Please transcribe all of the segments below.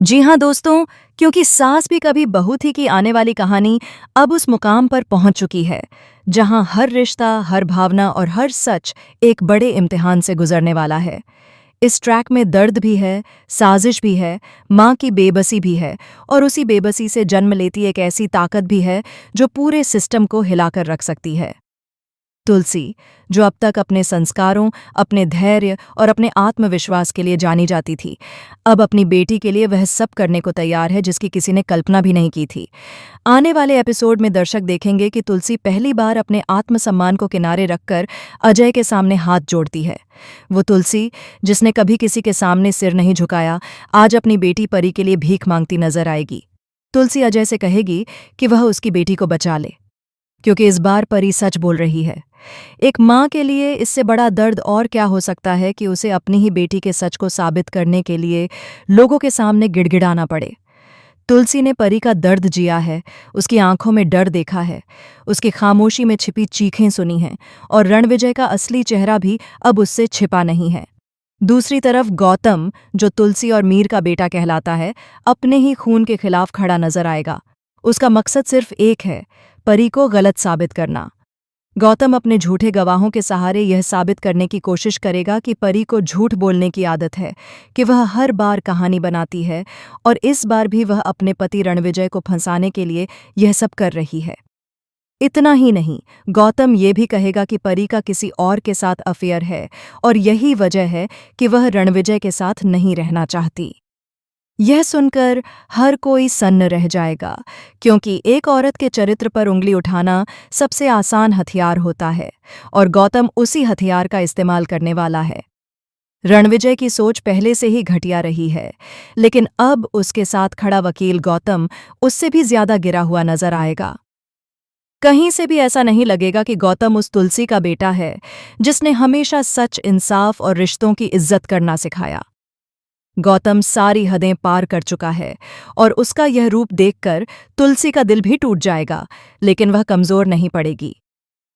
जी हाँ दोस्तों, क्योंकि सास भी कभी बहू थी की आने वाली कहानी अब उस मुकाम पर पहुंच चुकी है जहां हर रिश्ता, हर भावना और हर सच एक बड़े इम्तिहान से गुजरने वाला है। इस ट्रैक में दर्द भी है, साजिश भी है, माँ की बेबसी भी है और उसी बेबसी से जन्म लेती एक ऐसी ताकत भी है जो पूरे सिस्टम को हिलाकर रख सकती है। तुलसी, जो अब तक अपने संस्कारों, अपने धैर्य और अपने आत्मविश्वास के लिए जानी जाती थी, अब अपनी बेटी के लिए वह सब करने को तैयार है जिसकी किसी ने कल्पना भी नहीं की थी। आने वाले एपिसोड में दर्शक देखेंगे कि तुलसी पहली बार अपने आत्मसम्मान को किनारे रखकर अजय के सामने हाथ जोड़ती है। वो तुलसी, जिसने कभी किसी के सामने सिर नहीं झुकाया, आज अपनी बेटी परी के लिए भीख मांगती नजर आएगी। तुलसी अजय से कहेगी कि वह उसकी बेटी को बचा ले, क्योंकि इस बार परी सच बोल रही है। एक माँ के लिए इससे बड़ा दर्द और क्या हो सकता है कि उसे अपनी ही बेटी के सच को साबित करने के लिए लोगों के सामने गिड़गिड़ाना पड़े। तुलसी ने परी का दर्द जिया है, उसकी आंखों में डर देखा है, उसकी खामोशी में छिपी चीखें सुनी हैं और रणविजय का असली चेहरा भी अब उससे छिपा नहीं है। दूसरी तरफ गौतम, जो तुलसी और मीर का बेटा कहलाता है, अपने ही खून के खिलाफ खड़ा नजर आएगा। उसका मकसद सिर्फ एक है, परी को गलत साबित करना। गौतम अपने झूठे गवाहों के सहारे यह साबित करने की कोशिश करेगा कि परी को झूठ बोलने की आदत है, कि वह हर बार कहानी बनाती है और इस बार भी वह अपने पति रणविजय को फंसाने के लिए यह सब कर रही है। इतना ही नहीं, गौतम ये भी कहेगा कि परी का किसी और के साथ अफेयर है और यही वजह है कि वह रणविजय के साथ नहीं रहना चाहती। यह सुनकर हर कोई सन्न रह जाएगा, क्योंकि एक औरत के चरित्र पर उंगली उठाना सबसे आसान हथियार होता है और गौतम उसी हथियार का इस्तेमाल करने वाला है। रणविजय की सोच पहले से ही घटिया रही है, लेकिन अब उसके साथ खड़ा वकील गौतम उससे भी ज्यादा गिरा हुआ नजर आएगा। कहीं से भी ऐसा नहीं लगेगा कि गौतम उस तुलसी का बेटा है जिसने हमेशा सच, इंसाफ और रिश्तों की इज्जत करना सिखाया। गौतम सारी हदें पार कर चुका है और उसका यह रूप देखकर तुलसी का दिल भी टूट जाएगा, लेकिन वह कमजोर नहीं पड़ेगी।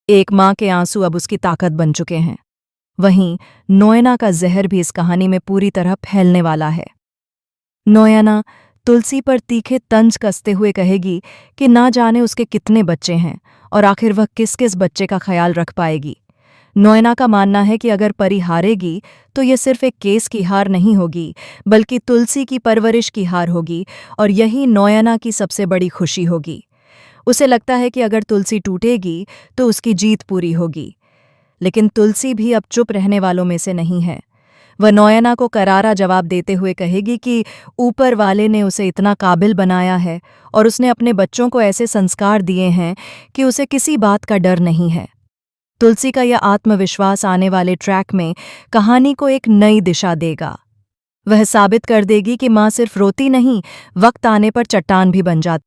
एक माँ के आंसू अब उसकी ताकत बन चुके हैं। वहीं नोयना का जहर भी इस कहानी में पूरी तरह फैलने वाला है। नोयना तुलसी पर तीखे तंज कसते हुए कहेगी कि ना जाने उसके कितने बच्चे हैं और आखिर वह किस किस बच्चे का ख्याल रख पाएगी। नोयना का मानना है कि अगर परी हारेगी तो ये सिर्फ एक केस की हार नहीं होगी, बल्कि तुलसी की परवरिश की हार होगी और यही नोयना की सबसे बड़ी खुशी होगी। उसे लगता है कि अगर तुलसी टूटेगी तो उसकी जीत पूरी होगी। लेकिन तुलसी भी अब चुप रहने वालों में से नहीं है। वह नोयना को करारा जवाब देते हुए कहेगी कि ऊपर वाले ने उसे इतना काबिल बनाया है और उसने अपने बच्चों को ऐसे संस्कार दिए हैं कि उसे किसी बात का डर नहीं है। तुलसी का यह आत्मविश्वास आने वाले ट्रैक में कहानी को एक नई दिशा देगा। वह साबित कर देगी कि माँ सिर्फ रोती नहीं, वक्त आने पर चट्टान भी बन जाती।